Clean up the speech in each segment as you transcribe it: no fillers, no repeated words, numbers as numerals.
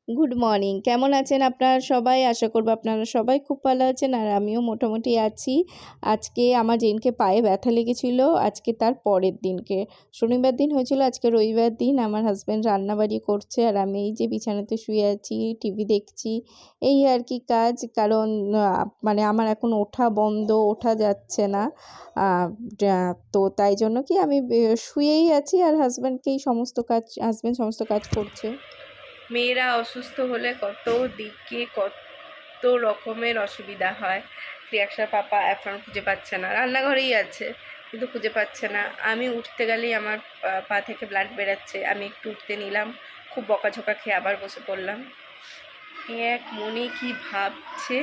Good morning. কেমন আছেন আপনারা সবাই? আশা করব আপনারা সবাই খুব ভালো আছেন আর আমিও মোটামুটি আছি। আজকে আমার যেদিনকে পায়ে ব্যথা লেগেছিল আজকে তার পরের দিনকে শনিবার দিন হয়েছিল, আজকে রবিবার দিন। আমার হাজব্যান্ড রান্নাবাড়ি করছে আর আমি এই যে বিছানাতে শুয়ে আছি, টিভি দেখছি, এই আর কি কাজ। কারণ মানে আমার এখন ওঠা বন্ধ, ওঠা যাচ্ছে না। তো তাই জন্য কি আমি শুয়েই আছি আর হাজব্যান্ড সমস্ত কাজ করছে। মেয়েরা অসুস্থ হলে কত দিকে কত রকমের অসুবিধা হয়। ত্রিয়াক্সার পাপা এখন খুঁজে পাচ্ছে না, রান্নাঘরেই আছে কিন্তু খুঁজে পাচ্ছে না। আমি উঠতে গেলেই আমার পা থেকে ব্লাড বেরাচ্ছে। আমি একটু উঠতে নিলাম, খুব বকাঝোকা খেয়ে আবার বসে পড়লাম। এক মনে কি ভাবছে।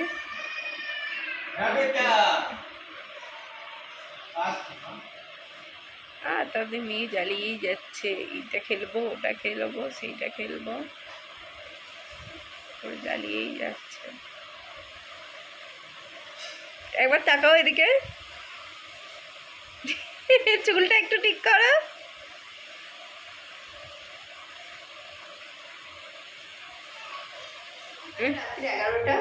আর তাদের মেয়ে জ্বালিয়েই যাচ্ছে, এইটা খেলবো, ওটা খেলবো, সেইটা খেলবো, জ্বালিয়েই যাচ্ছে। একবার তাকাও এদিকে, চুলটা একটু ঠিক করো। রাত্রি 11টা।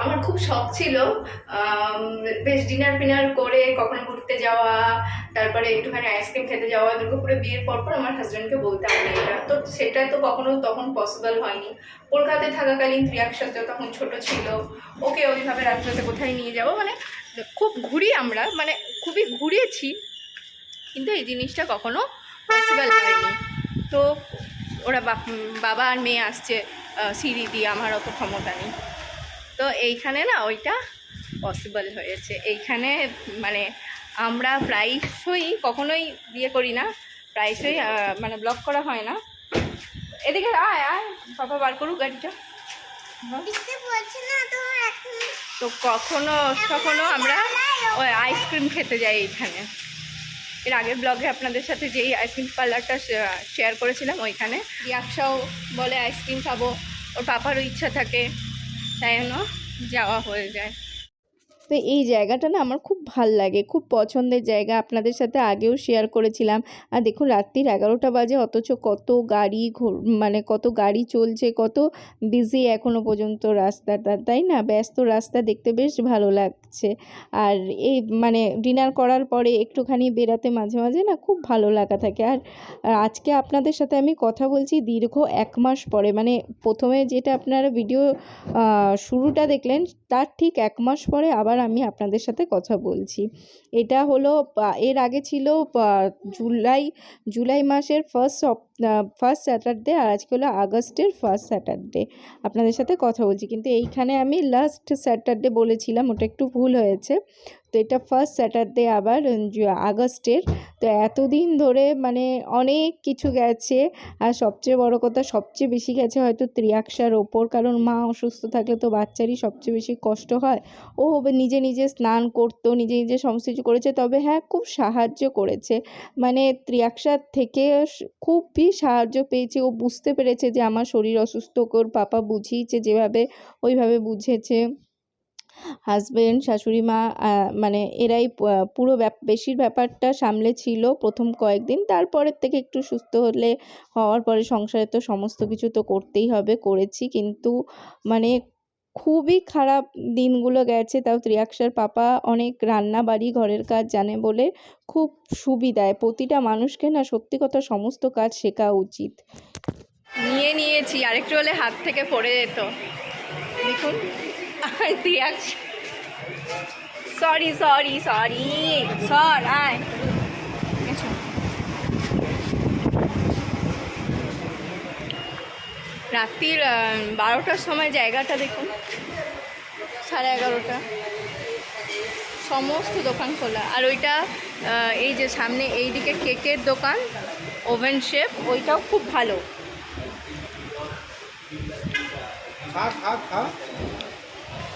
আমার খুব শখ ছিল বেশ ডিনার ফিনার করে কখনো ঘুরতে যাওয়া, তারপরে একটুখানি আইসক্রিম খেতে যাওয়া। দুর্গাপুরে বিয়ের পরপর আমার হাজব্যান্ডকে বলতাম না এটা, তো সেটা তো কখনো তখন পসিবল হয়নি। কলকাতায় থাকাকালীন ত্রিয়াক্সা তখন ছোট ছিল, ওকে ওইভাবে রাত্রেতে কোথায় নিয়ে যাবো, মানে খুব ঘুরি আমরা, মানে খুবই ঘুরেছি, কিন্তু এই জিনিসটা কখনো পসিবল হয়নি। তো ওরা বাবা আর মেয়ে আসছে সিঁড়ি দিয়ে, আমার অত ক্ষমতা নেই। তো এইখানে না ওইটা পসিবল হয়েছে। এইখানে মানে আমরা প্রায়শই, কখনোই বিয়ে করি না, প্রায়শই মানে ব্লক করা হয় না। এদিকে আয় আয়, পাপা বার করুক গাড়িটা। তো কখনো কখনো আমরা ওই আইসক্রিম খেতে যাই এইখানে। এর আগের ব্লগে আপনাদের সাথে যেই আইসক্রিম পার্লারটা শেয়ার করেছিলাম, ওইখানে রিয়াকশাও বলে আইসক্রিম খাবো, ওর পাপারও ইচ্ছা থাকে, তাই জন্য যাওয়া হয়ে যায়। তো এই জায়গাটা না আমার খুব ভাল লাগে, খুব পছন্দের জায়গা। আপনাদের সাথে আগেও শেয়ার করেছিলাম। আর দেখুন রাত্রির 11টা বাজে, অথচ কত গাড়ি মানে কত গাড়ি চলছে, কত বিজি এখনও পর্যন্ত রাস্তাটা, তাই না? ব্যস্ত রাস্তা দেখতে বেশ ভালো লাগছে। আর এই মানে ডিনার করার পরে একটুখানি বেরাতে মাঝে মাঝে না খুব ভালো লাগা থাকে। আর আজকে আপনাদের সাথে আমি কথা বলছি দীর্ঘ 1 মাস পরে, মানে প্রথমে যেটা আপনারা ভিডিও শুরুটা দেখলেন তার ঠিক 1 মাস পরে আবার আমি আপনাদের সাথে কথা বলছি। এটা হলো এর আগে ছিল জুলাই মাসের ফার্স্ট স্যাটারডে, আর আজকে হলো আগস্টের ফার্স্ট স্যাটারডে আপনাদের সাথে কথা বলছি। কিন্তু এইখানে আমি লাস্ট স্যাটারডে বলেছিলাম, ওটা একটু ভুল হয়েছে। তো এটা ফার্স্ট স্যাটারডে আবার আগস্টের। তো এতদিন ধরে মানে অনেক কিছু গেছে, আর সবচেয়ে বড় কথা সবচেয়ে বেশি গেছে হয়তো ত্রিয়াক্সার ওপর, কারণ মা অসুস্থ থাকলে তো বাচ্চারই সবচেয়ে বেশি কষ্ট হয়। ও নিজে নিজে স্নান করতো, নিজে নিজে সমস্ত কিছু করেছে, তবে হ্যাঁ খুব সাহায্য করেছে, মানে ত্রিয়াক্সার থেকে খুবই সাহায্য পেয়েছে। ও বুঝতে পেরেছে যে আমার শরীর অসুস্থ, ওর পাপা বুঝিয়েছে যেভাবে ওইভাবে বুঝেছে। হাজব্যান্ড, শাশুড়ি মা মানে এরাই পুরো বেশির ব্যাপারটা সামলেছিল প্রথম কয়েকদিন। তারপরের থেকে একটু সুস্থ হওয়ার পরে সংসারে তো সমস্ত কিছু তো করতেই হবে, করেছি। কিন্তু মানে খুবই খারাপ দিনগুলো গেছে। তাও ত্রিয়াক্সার পাপা অনেক রান্না বাড়ি ঘরের কাজ জানে বলে খুব সুবিধায়। প্রতিটা মানুষকে না সত্যি কথা সমস্ত কাজ শেখা উচিত। নিয়েছি, আরেকটু হলে হাত থেকে পড়ে যেত। দেখুন সরি আয়। রাত্রির 12টার সময় জায়গাটা দেখুন, 11:30, সমস্ত দোকান খোলা। আর ওইটা এই যে সামনে এইদিকে কেকের দোকান, ওভেন শেপ, ওইটাও খুব ভালো।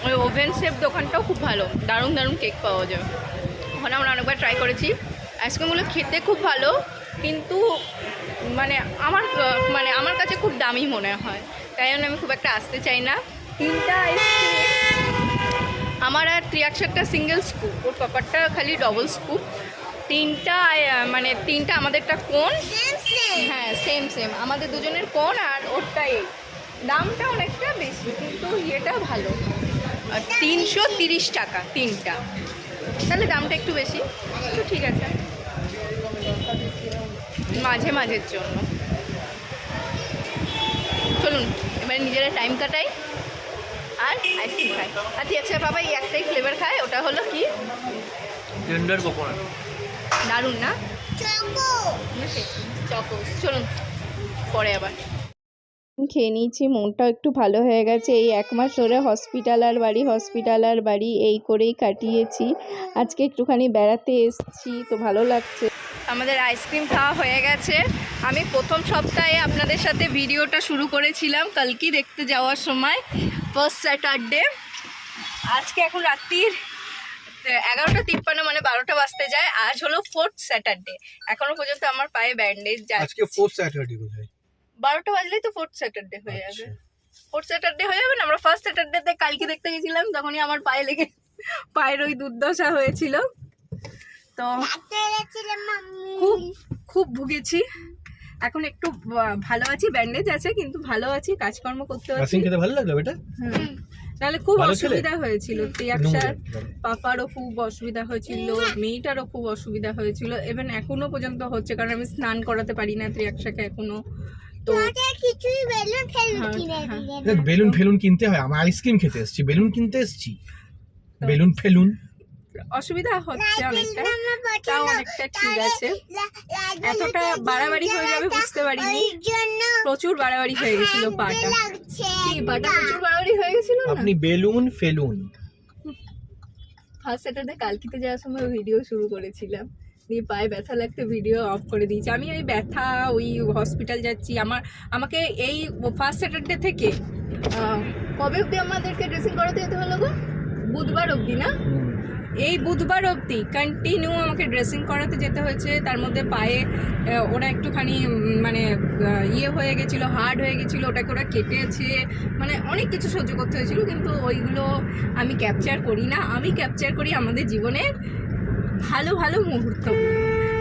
ওই ওভেন শেপ দোকানটাও খুব ভালো, দারুণ দারুণ কেক পাওয়া যায় ওখানে। আমরা অনেকবার ট্রাই করেছি, আইসক্রিমগুলো খেতে খুব ভালো, কিন্তু আমার কাছে খুব দামি মনে হয়, তাই জন্য আমি খুব একটা আসতে চাই না। 3টা আইসক্রিম আমার, আর ত্রিয়াক্সারটা সিঙ্গেল স্কুপ, ওর পাপারটা খালি ডবল স্কুপ। 3টা মানে 3টা আমাদেরটা কোন, হ্যাঁ সেম আমাদের দুজনের কোন, আর ওরটাই দামটা অনেক কিন্তু এটা ভালো, আর 330 টাকা তিনটা, তাহলে দামটা একটু বেশি, তো ঠিক আছে, মাঝে মাঝের জন্য। চলুন এবারে নিজেরা টাইম কাটাই আর আইসক্রিম খাই। আর আচ্ছা বাবা, এই একটাই ফ্লেভার খায়, ওটা হলো কি, টেন্ডার কোকোনাট। দারুণ না, চকো। চলুন পরে আবার। খেয়ে নিয়েছি, মনটাও একটু ভালো হয়ে গেছে। এই 1 মাস ধরে হসপিটাল আর বাড়ি এই করেই কাটিয়েছি। আজকে একটুখানি বেড়াতে এসেছি, তো ভালো লাগছে। আমাদের আইসক্রিম খাওয়া হয়ে গেছে। আমি প্রথম সপ্তাহে আপনাদের সাথে ভিডিওটা শুরু করেছিলাম কালকি দেখতে যাওয়ার সময়, ফার্স্ট স্যাটারডে। আজকে এখন রাত্রির 11:53, মানে 12টা বাজতে যায়। আজ হলো 4th স্যাটারডে, এখনো পর্যন্ত আমার পায়ে ব্যান্ডেজ যাচ্ছে। আজকে 4th স্যাটারডে কোথায়? 12টা বাজলেই তো 4th স্যাটারডে হয়ে যাবে। 4th স্যাটারডে হয়ে যাবে না? আমরা ফার্স্ট স্যাটারডেতে কালকে দেখতে গেছিলাম, তখনই আমার পায়ে লেগে পায়ের ওই দুর্দশা হয়েছিল, তো খুব খুব ভুগেছি। এখন একটু ভালো আছি, ব্যান্ডেজ আছে কিন্তু ভালো আছি, কাজকর্ম করতে পারছি। আইসক্রিম খেতে ভালো লাগলো বেটা? নাহলে খুব ভালো ছেলে? অসুবিধা হয়েছিল। ত্রিয়াক্ষার পাপারও খুব অসুবিধা হয়েছিল, মেয়েটারও খুব অসুবিধা হয়েছিল, ইভেন এখনো পর্যন্ত হচ্ছে, কারণ আমি স্নান করাতে পারি না ত্রিয়াক্ষাকে এখনো। তো বেলুন ফেলুন কিনতে হয়, আমি আইসক্রিম খেতে এসেছি, বেলুন কিনতে এসেছি, বেলুন ফেলুন অসুবিধা হচ্ছে অনেকটা, তাও অনেকটা ঠিক আছে। এতটা বাড়াবাড়ি হয়ে যাবে বুঝতে পারিনি, প্রচুর বাড়াবাড়ি হয়ে গেছিল পাটা, কি পাটা প্রচুর বাড়াবাড়ি হয়ে গেছিল না। আপনি বেলুন ফেলুন। ফার্স্ট স্যাটারডে কালকিতে যাওয়ার সময় ভিডিও শুরু করেছিলাম, দিয়ে পায়ে ব্যথা লাগতে ভিডিও অফ করে দিয়েছি। আমি ওই ব্যথা, ওই হসপিটাল যাচ্ছি, আমাকে এই ফার্স্ট স্যাটারডে থেকে কবে অবধি আমাদেরকে ড্রেসিং করাতে যেতে হলো গো? বুধবার অবধি না? এই বুধবার অবধি কন্টিনিউ আমাকে ড্রেসিং করাতে যেতে হয়েছে। তার মধ্যে পায়ে ওরা একটুখানি মানে ইয়ে হয়ে গেছিলো, হার্ড হয়ে গেছিলো, ওটাকে ওরা কেটেছে, মানে অনেক কিছু সহ্য করতে হয়েছিল, কিন্তু ওইগুলো আমি ক্যাপচার করি না। আমি ক্যাপচার করি আমাদের জীবনের ভালো ভালো মুহূর্ত,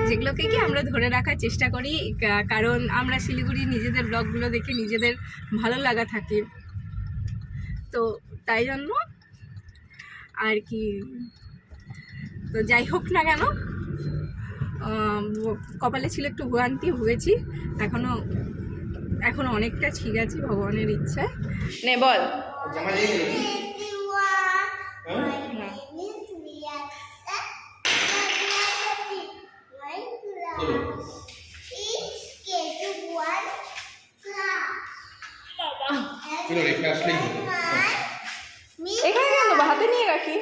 যেগুলোকে কি আমরা ধরে রাখার চেষ্টা করি, কারণ আমরা শিলিগুড়ি নিজেদের ব্লগগুলো দেখে নিজেদের ভালো লাগা থাকে, তো তাই জন্য আর কি। তো যাই হোক না কেন, কপালে ছিল একটু ভোগান্তি, ভুগেছি, এখনো অনেকটা ঠিক আছে ভগবানের ইচ্ছায়। নে বল। এখানে কেন দেবো? হাতে নিয়ে রাখি।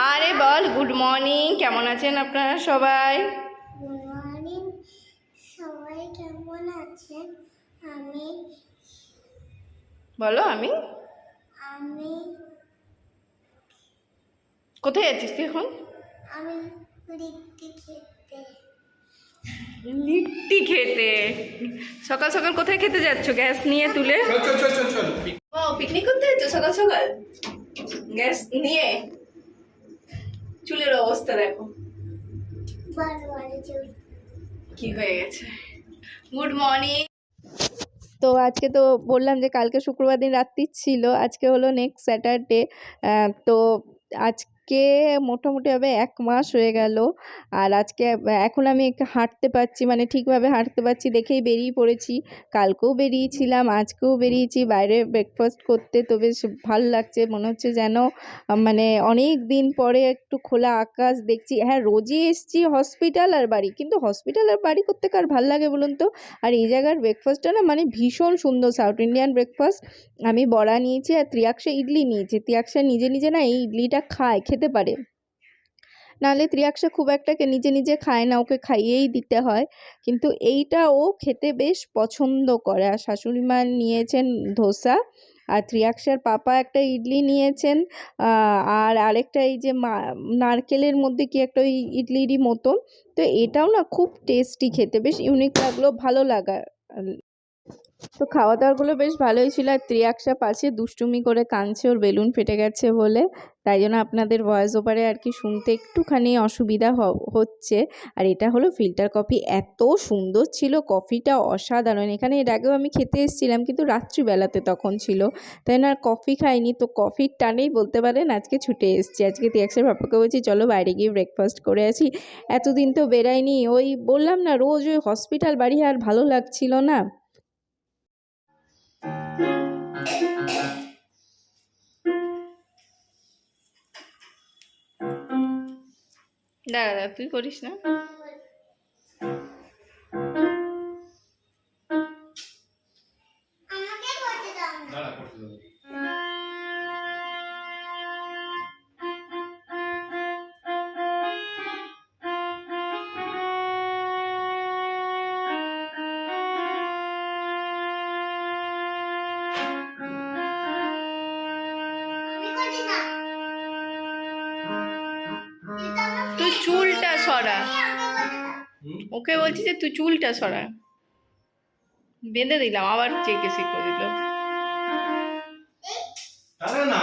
আরে বল, গুড মর্নিং, কেমন আছেন আপনারা সবাই? গুড মর্নিং, সবাই কেমন আছেন? আমি বলো। আমি আমি কোথায় যাচ্ছিস তুই এখন? আমি লিট্টি খেতে। লিট্টি খেতে? সকাল সকাল কোথায় খেতে যাচ্ছ গ্যাস নিয়ে তুলে? ও পিকনিক করতে যাচ্ছ সকাল সকাল গ্যাস নিয়ে? চুলের অবস্থা দেখো কি হয়ে গেছে। Good morning. তো আজকে তো বললাম যে কালকে শুক্রবার দিন রাত্রি ছিল, আজকে হলো নেক্সট স্যাটারডে। তো আজকে মোটামুটি হবে 1 মাস হয়ে গেল। আর আজকে এখন আমি একটু হাঁটতে পারছি, মানে ঠিকভাবে হাঁটতে পারছি দেখেই বেরিয়ে পড়েছি। কালকেও বেরিয়েছিলাম, আজকেও বেরিয়েছি বাইরে ব্রেকফাস্ট করতে। তো বেশ ভালো লাগছে, মনে হচ্ছে যেন মানে অনেক দিন পরে একটু খোলা আকাশ দেখছি। হ্যাঁ, রোজই এসছি হসপিটাল আর বাড়ি, কিন্তু হসপিটাল আর বাড়ি করতে কার ভালো লাগে বলুন তো। আর এই জায়গার ব্রেকফাস্টটা না মানে ভীষণ সুন্দর, সাউথ ইন্ডিয়ান ব্রেকফাস্ট। আমি বড়া নিয়েছি আর ত্রিয়াক্ষা ইডলি নিয়েছি। ত্রিয়াক্ষা নিজে নিজে না এই ইডলিটা খায়, খেতে পারে, নাহলে ত্রিয়াক্ষা খুব একটা নিজে নিজে খায় না, ওকে খাইয়েই দিতে হয়। কিন্তু এইটা ও খেতে বেশ পছন্দ করে। আর শাশুড়ি মা নিয়েছেন ধোসা, আর ত্রিয়াক্ষার পাপা একটা ইডলি নিয়েছেন, আর আরেকটা এই যে নারকেলের মধ্যে কি একটা ওই ইডলিরই মতন। তো এটাও না খুব টেস্টি খেতে, বেশ ইউনিক লাগলো, ভালো লাগা। তো খাওয়া দাওয়াগুলো বেশ ভালোই ছিল। আর ত্রিয়াক্সা পাশে দুষ্টুমি করে কাঁদছে ওর বেলুন ফেটে গেছে বলে, তাই জন্য আপনাদের ভয়েস ওভারে আর কি শুনতে একটুখানি অসুবিধা হচ্ছে। আর এটা হলো ফিল্টার কফি, এত সুন্দর ছিল কফিটা, অসাধারণ। এখানে এর আগেও আমি খেতে এসেছিলাম কিন্তু রাত্রিবেলাতে তখন ছিল, তাই না আর কফি খাইনি। তো কফির টানেই বলতে পারেন আজকে ছুটে এসেছি। আজকে ত্রিয়াক্সার পাপাকে বলছি চলো বাইরে গিয়ে ব্রেকফাস্ট করে আসি, এতদিন তো বেরাইনি। ওই বললাম না রোজ ওই হসপিটাল বাড়ি আর ভালো লাগছিল না। দাঁড়া তুই করিস না। আমাকে করতে দাও না। আমি করতে না। তুই চুলটা সরা, আমাকে করতে দাও। ওকে বলছি যে তুই চুলটা সরা। বেঁধে দিলাম, আবার চেকে সে করে দিল। না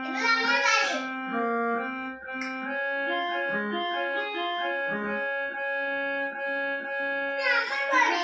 এগুলো আমার বাড়ি। এটা আমার বাড়ি।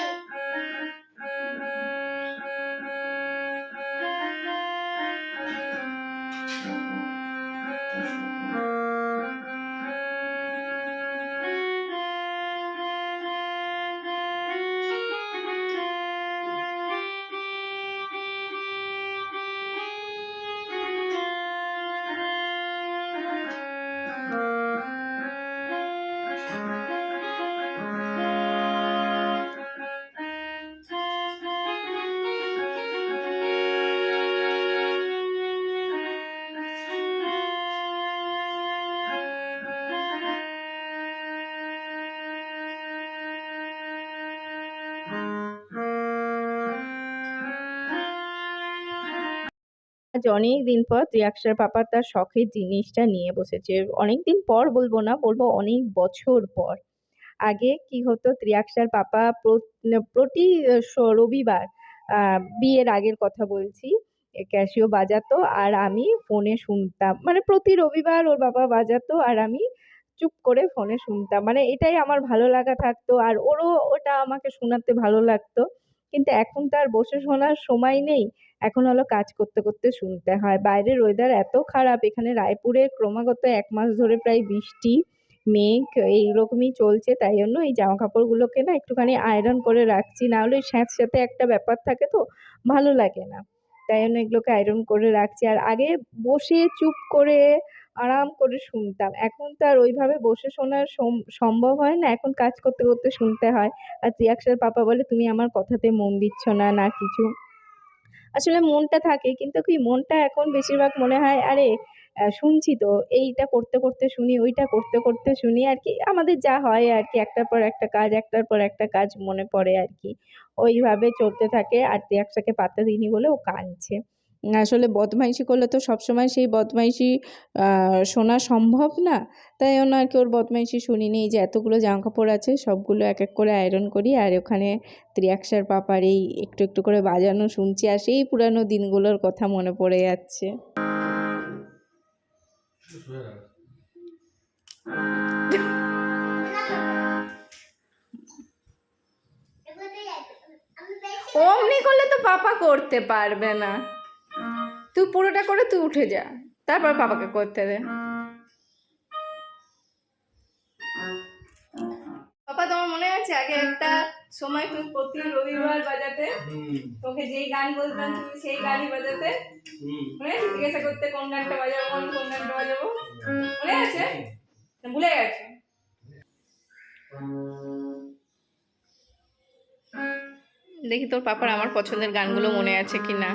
আজ অনেক দিন পর ত্রিয়াক্সার পাপা তার শখের জিনিসটা নিয়ে বসেছে। অনেক দিন পর বলবো না, বলবো অনেক বছর পর। আগে কি হতো, ত্রিয়াক্সার পাপা প্রতি রবিবার, বিয়ের আগের কথা বলছি, ক্যাসিও বাজাতো আর আমি ফোনে শুনতাম। মানে প্রতি রবিবার ওর বাবা বাজাতো আর আমি চুপ করে ফোনে শুনতাম। মানে এটাই আমার ভালো লাগা থাকতো আর ওরও ওটা আমাকে শোনাতে ভালো লাগতো। কিন্তু এখন তার বসে শোনার সময় নেই, এখন হলো কাজ করতে করতে শুনতে হয়। বাইরের ওয়েদার এত খারাপ, এখানে রায়পুরে ক্রমাগত 1 মাস ধরে প্রায় বৃষ্টি, মেঘ এইরকমই চলছে। তাই জন্য এই জামা কাপড়গুলোকে না একটুখানি আয়রন করে রাখছি, না হলে স্যাঁতস্যাঁতে একটা ব্যাপার থাকে তো, ভালো লাগে না। তাই জন্য এগুলোকে আয়রন করে রাখছি। আর আগে বসে চুপ করে আরাম করে শুনতাম, এখন তো আর ওইভাবে বসে শোনার সম্ভব হয় না, এখন কাজ করতে করতে শুনতে হয়। আর ত্রিয়াক্সার পাপা বলে তুমি আমার কথাতে মন দিচ্ছ না, না কিছু। আসলে মনটা থাকে, কিন্তু কি মনটা এখন বেশিরভাগ মনে হয় আরে শুনছি তো, এইটা করতে করতে শুনি, ওইটা করতে করতে শুনি আর কি, আমাদের যা হয় আর কি, একটার পর একটা কাজ, একটার পর একটা কাজ মনে পড়ে আর কি, ওইভাবে চলতে থাকে। আর তিয়াকটাকে পাত্তা দিইনি বলে ও কাঁদছে। আসলে বদমাইশি করলে তো সবসময় সেই বদমাইশি শোনা সম্ভব না, তাই জন্য আর কি ওর বদমাইশি শুনিনি। এই যে এতগুলো জামা কাপড় আছে সবগুলো এক এক করে আয়রন করি, আর ওখানে ত্রিয়াক্সার পাপার এই একটু একটু করে বাজানো শুনছি, আর সেই পুরানো দিনগুলোর কথা মনে পড়ে যাচ্ছে। অমনি করলে তো পাপা করতে পারবে না, তুই পুরোটা করে তুই উঠে যা, তারপর পাপাকে করতে দে। পাপা তোমার মনে আছে আগে একটা সময় তুমি প্রতি রবিবার বাজাতে, তোকে যেই গান বলতাম তুমি সেই গানই বাজাতে, মনে আছে? জিজ্ঞাসা করতে কোন গানটা বাজাবো, আমি কোন গানটা বাজাবো, মনে আছে? না ভুলে গেছে? দেখি তোর পাপার আমার পছন্দের গানগুলো মনে আছে কিনা।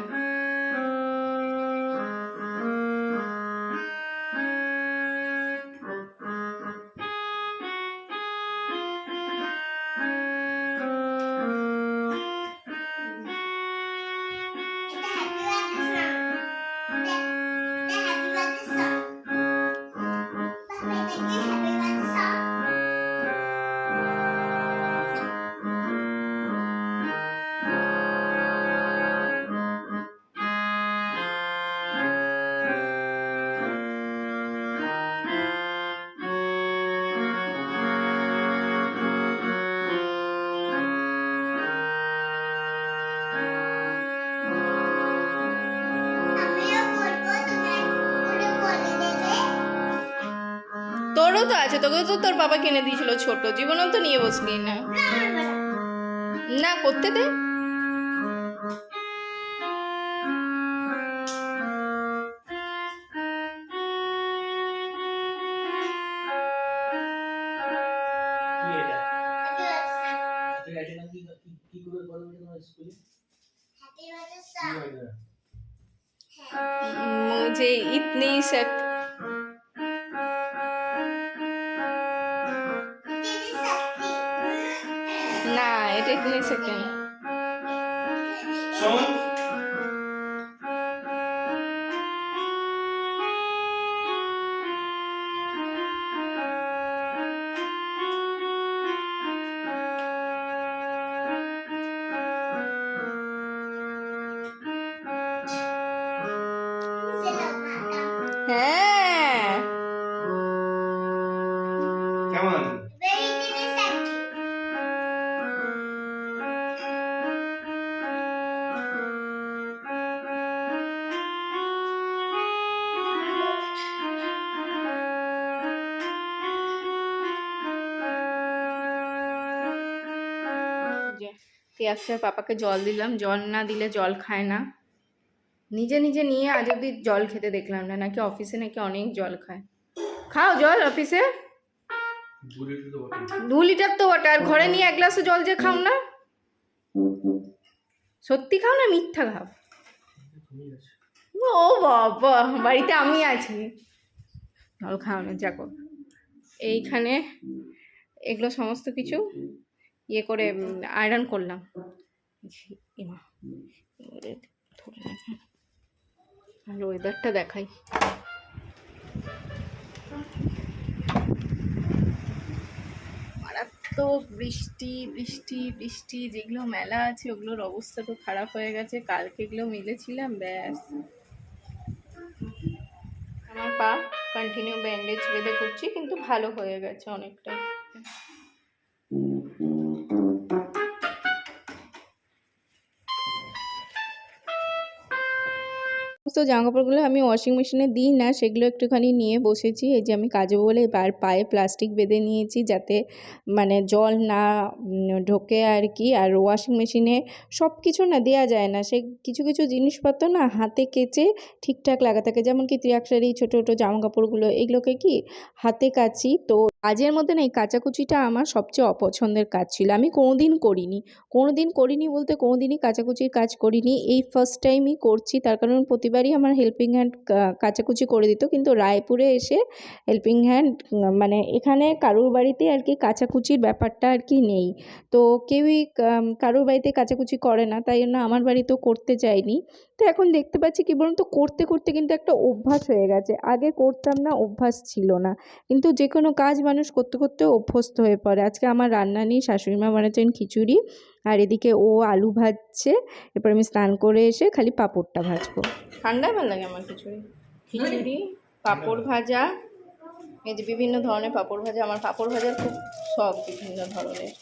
তোরও তো আছে, তোকে তো তোর বাবা কিনে দিয়েছিল ছোট, জীবনেও তো নিয়ে বসলি না। না করতে দে। मुझे इतनी शक না, এটা ইতনি সেকেন্ড। হ্যাঁ কেমন? তিয়াসের পাপাকে জল দিলাম, জল না দিলে জল খায় না, নিজে নিজে নিয়ে আজ অব্দি জল খেতে দেখলাম না, নাকি অফিসে নাকি অনেক জল খায়। খাও জল অফিসে? 2 লিটার তো বটে, আর ঘরে নিয়ে 1 গ্লাসও জল যে খাও না। সত্যি খাও না মিথ্যা খাও? ও বাবা, বাড়িতে আমি আছি, জল খাও না, যাকো। এইখানে এগুলো সমস্ত কিছু ইয়ে করে আয়রন করলাম। আর ওয়েদারটা দেখাই, মারাত্মক বৃষ্টি বৃষ্টি বৃষ্টি। যেগুলো মেলা আছে ওগুলোর অবস্থা তো খারাপ হয়ে গেছে, কালকে এগুলো মিলেছিলাম, ব্যাস। আমার পা কন্টিনিউ ব্যান্ডেজ বেঁধে করছি, কিন্তু ভালো হয়ে গেছে অনেকটা। সমস্ত জামাকাপড়গুলো আমি ওয়াশিং মেশিনে দিই না, সেগুলো একটুখানি নিয়ে বসেছি। এই যে আমি কাজে বলে পায়ে প্লাস্টিক বেঁধে নিয়েছি, যাতে মানে জল না ঢোকে আর কি। আর ওয়াশিং মেশিনে সব কিছু না দেওয়া যায় না, সে কিছু কিছু জিনিসপত্র না হাতে কেচে ঠিকঠাক লাগা থাকে, যেমন কি ত্রিয়াক্সারি ছোটো ছোটো জামাকাপড়গুলো, এগুলোকে কি হাতে কাচি। তো কাজের মধ্যে না এই কাচাকুচিটা আমার সবচেয়ে অপছন্দের কাজ ছিল, আমি কোনোদিন করিনি বলতে কোনোদিনই কাচাকুচির কাজ করিনি, এই ফার্স্ট টাইমই করছি। তার কারণ প্রতিবারই আমার হেল্পিং হ্যান্ড কাচাকুচি করে দিত, কিন্তু রায়পুরে এসে হেল্পিং হ্যান্ড মানে এখানে কারুর বাড়িতে আর কি কাচাকুচির ব্যাপারটা আর কি নেই, তো কেউই কারুর বাড়িতে কাচাকুচি করে না, তাই জন্য আমার বাড়িতেও করতে চাইনি। তো এখন দেখতে পাচ্ছি কি বলুন তো, করতে করতে কিন্তু একটা অভ্যাস হয়ে গেছে, আগে করতাম না, অভ্যাস ছিল না, কিন্তু যে কোনো কাজ মানুষ করতে করতে অভ্যস্ত হয়ে পড়ে। আজকে আমার রান্না নেই, শাশুড়িমা বানাচ্ছেন খিচুড়ি, আর এদিকে ও আলু ভাজছে, এরপর আমি স্নান করে এসে খালি পাঁপড়টা ভাজবো। ঠান্ডায় ভালো লাগে আমার খিচুড়ি, পাঁপড় ভাজা, এই যে বিভিন্ন ধরনের পাঁপড় ভাজা, আমার পাঁপড় ভাজার খুব শখ, বিভিন্ন ধরনের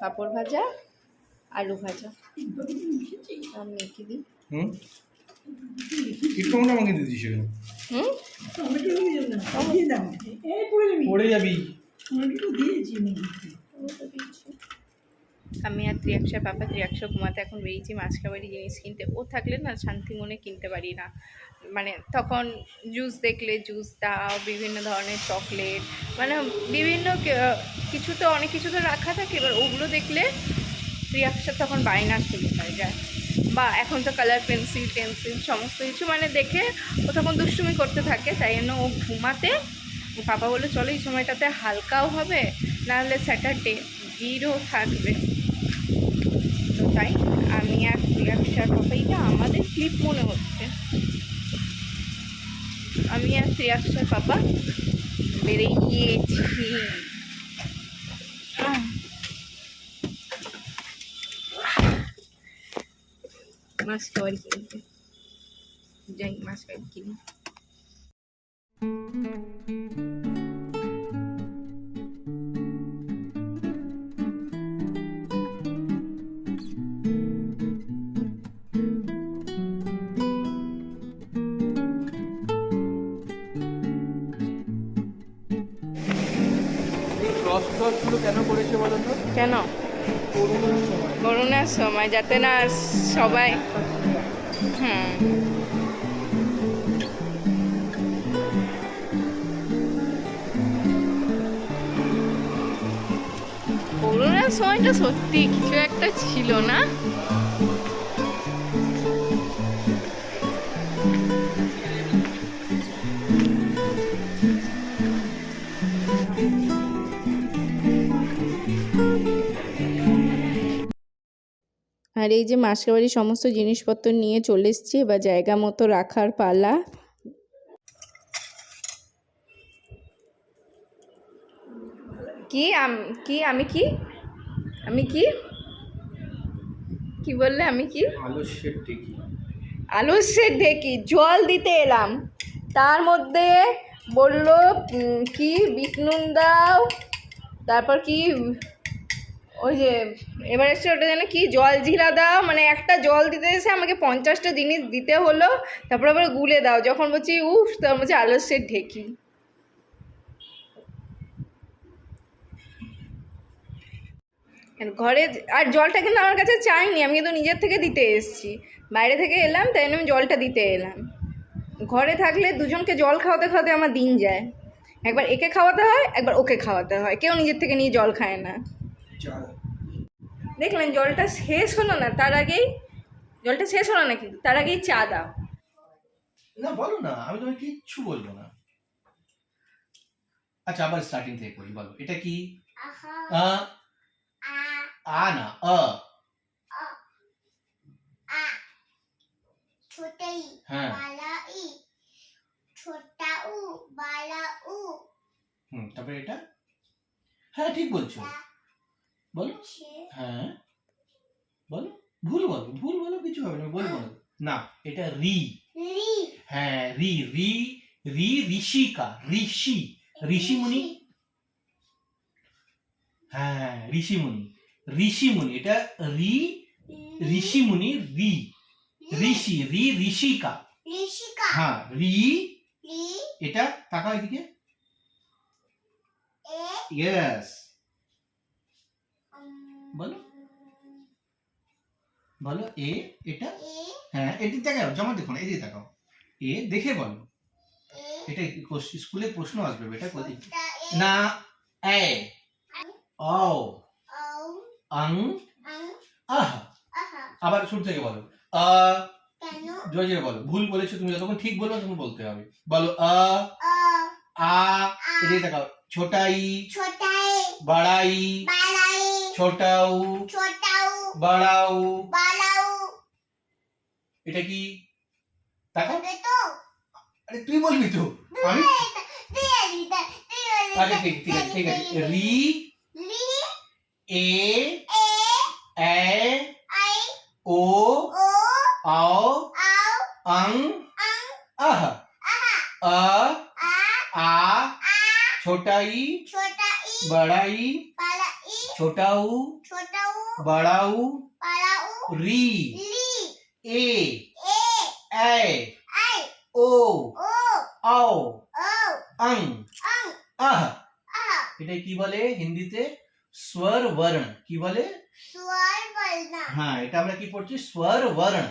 পাঁপড় ভাজা, আলু ভাজা। আমি মেখে দিই। টমেটো আমাকে দিয়ে দিস কেন? পড়ে যাবি। আমি আর ত্রিয়াক্ষার পাপা, ত্রিয়াক্ষা ঘুমাতে এখন বেরিয়েছি মাসকাবাড়ি জিনিস কিনতে। ও থাকলে না শান্তি মনে কিনতে পারি না, মানে তখন জুস দেখলে জুস দাও, বিভিন্ন ধরনের চকলেট, মানে বিভিন্ন কিছু তো অনেক কিছু তো রাখা থাকে, এবার ওগুলো দেখলে ত্রিয়াক্ষার তখন বায়না শুরু হয়ে যায়। বা এখন তো কালার পেন্সিল টেন্সিল সমস্ত কিছু মানে দেখে ও তখন দুষ্টুমি করতে থাকে, তাই জন্য ও ঘুমাতে পাপা বলে চলো এই সময়টাতে হালকাও হবে, নাহলে স্যাটারডে ভিড়ও থাকবে। তো তাই আমি আর ত্রিয়াক্ষার পাপা, এটা আমাদের ক্লিপ মনে হচ্ছে, আমি আর ত্রিয়াক্ষার পাপা বেরিয়েছি। মাছ খাওয়ার কিনতে যাই, মাছ খাওয়ার কিনি। ক্রসগুলো কেন করেছে বলো তো? কেন? করোনার সময় যাতে না সবাই, হুম, করোনার সময়টা সত্যি কিছু একটা ছিল না? আর এই যে মাসকাবাড়ির সমস্ত জিনিসপত্র নিয়ে চলে এসেছি, এবার জায়গা মতো রাখার পালা। কি আমি কি বললে? আমি কি আলস্যের টিকি। আলস্যের ঢেকি জল দিতে এলাম, তার মধ্যে বলল কি বিট নুন দাও, তারপর কি ওই যে এবার এসে ওটা যেন কি জল জিরা দাও, মানে একটা জল দিতে এসে আমাকে 50টা জিনিস দিতে হলো, তারপর আবার গুলে দাও। যখন বলছি উফ, তখন বলছি আলস্যের ঢেকি। ঘরে আর জলটা কিন্তু আমার কাছে চাইনি, আমি কিন্তু নিজের থেকে দিতে এসেছি, বাইরে থেকে এলাম তাই জন্য আমি জলটা দিতে এলাম। ঘরে থাকলে দুজনকে জল খাওয়াতে খাওয়াতে আমার দিন যায়, একবার একে খাওয়াতে হয় একবার ওকে খাওয়াতে হয়, কেউ নিজের থেকে নিয়ে জল খায় না। দেখলেন জলটা শেষ হলো না, তার আগেই জলটা শেষ হলো না, কিন্তু তার আগেই চা দাও। না বলো না, আমি তোমায় কিচ্ছু বলবো না। আচ্ছা আবার স্টার্টিং থেকে করি, বলো এটা কি? আহা আ আ আ না আ। আ ছোটাই হ্যাঁ। বালা ই ছোটা উ বালা উ তারপরে এটা, হ্যাঁ ঠিক বলছো, বলো। ছে হ্যাঁ বলো, ভুল বলো কিছু হবে না, বলবো না। না এটা রি। রি হ্যাঁ রি রি রি ঋষিকা, ঋষি, ঋষিমুনি। হ্যাঁ ঋষিমুনি, ঋষিমুনি এটা রি, ঋষিমুনি রি, ঋষি রি ঋষিকা। ঋষিকা হ্যাঁ রি, রি এটা তাকাও এদিকে, এ ইয়েস বলো, বলো এ, এটা এ হ্যাঁ এটি তাকাও, জমা দেখো না, এদিকে তাকাও, এ দেখে বলো। এ এটা স্কুলে প্রশ্ন আসবে বেটা, কোথায় ছোটা এ না এ ও ও আং আং আহ। আহা আবার শুরু থেকে বলো, আ কেন জয় জয় বলো, ভুল বলেছো তুমি, যতক্ষণ ঠিক বলবে তখন বলতে হবে। বলো আ আ আ, এদিকে তাকাও, ছোটাই ছোটাই বড়াই, বালাই ছোটাও ছোটাও বড়াও, বালাও এটা কি? তাকাও, এটা তো আরে তুই বলবি তো, আমি আচ্ছা ঠিক আছে রি রি এ এ এ আই ও ও আও আও আং আং আহ। আহা আ আ आ আ छोटाई ছোটা ই बड़ाई বালা ই छोटाऊ ছোটাও बड़ाऊ বালাও री লি ए এ ऐ আই ओ ও आओ ও अं আং আহ। আহা এটা কি বলে হিন্দিতে? স্বর বর্ণ। কি বলে? সু হ্যাঁ এটা আমরা কি পড়ছি স্বর বর্ণ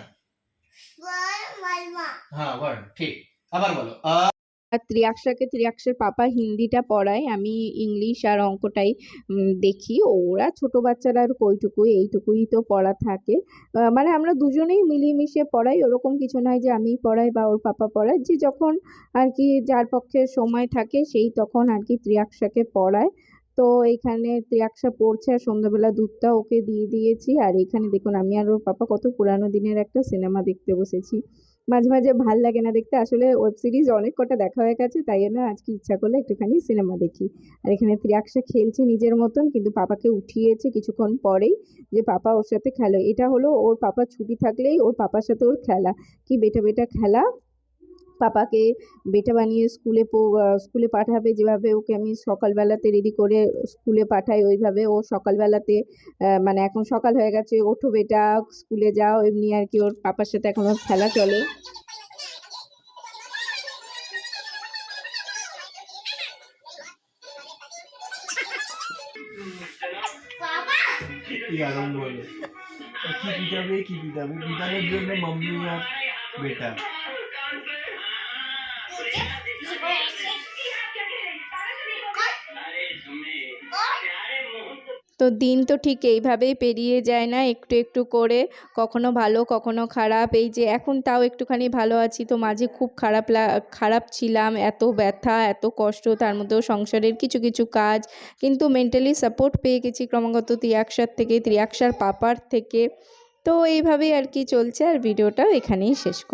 स्वर मलमा হ্যাঁ বর্ণ ঠিক আবার বলো আর ত্রিয়াক্সার পাপা হিন্দিটা পড়ায়, আমি ইংলিশ আর অঙ্কটাই দেখি। ওরা ছোট বাচ্চারা আর এইটুকুই তো পড়া থাকে। মানে আমরা দুজনেই মিলেমিশে পড়াই, ওরকম কিছু নয় যে আমিই পড়াই বা ওর পাপা পড়ায়, যে যখন আর কি যার পক্ষে সময় থাকে সেই তখন আর কি ত্রিয়াক্সাকে পড়ায়। তো এইখানে ত্রিয়াক্সা পড়ছে আর সন্ধ্যাবেলা দুধটা ওকে দিয়ে দিয়েছি। আর এখানে দেখুন আমি আর ওর পাপা কত পুরানো দিনের একটা সিনেমা দেখতে বসেছি। মাঝে মাঝে ভাল লাগে না দেখতে, আসলে ওয়েব সিরিজ অনেক কটা দেখা হয়ে গেছে, তাই জন্য আজকে ইচ্ছা করলো একটুখানি সিনেমা দেখি। আর এখানে ত্রিয়াক্সা খেলছে নিজের মতন, কিন্তু পাপাকে উঠিয়েছে কিছুক্ষণ পরেই, যে পাপা ওর সাথে খেলো। এটা হলো ওর পাপার ছুটি থাকলেই ওর পাপার সাথে ওর খেলা, কি বেটা বেটা খেলা। পাপাকে বেটা বানিয়ে স্কুলে পাঠাবে, যেভাবে ওকে আমি সকালবেলাতে রেডি করে স্কুলে পাঠাই ওইভাবে ও সকালবেলাতে মানে এখন সকাল হয়ে গেছে, ওঠো বেটা স্কুলে যাও, এমনি আর কি ওর পাপার সাথে এখন ওর খেলা চলে। बाबा কি আনন্দ হলো কি পিটাবে পিটানোর জন্য মাম্মি আর বেটা তো দিন তো ঠিক এইভাবেই পেরিয়ে যায় না, একটু একটু করে, কখনো ভালো কখনো খারাপ। এই যে এখন তাও একটুখানি ভালো আছি, তো মাঝে খুব খারাপ ছিলাম, এত ব্যথা এত কষ্ট, তার মধ্যেও সংসারের কিছু কিছু কাজ, কিন্তু মেন্টালি সাপোর্ট পেয়ে গেছি ক্রমাগত ত্রিয়াক্সার পাপার থেকে। তো এইভাবেই আর কি চলছে, আর ভিডিওটাও এখানেই শেষ করছি।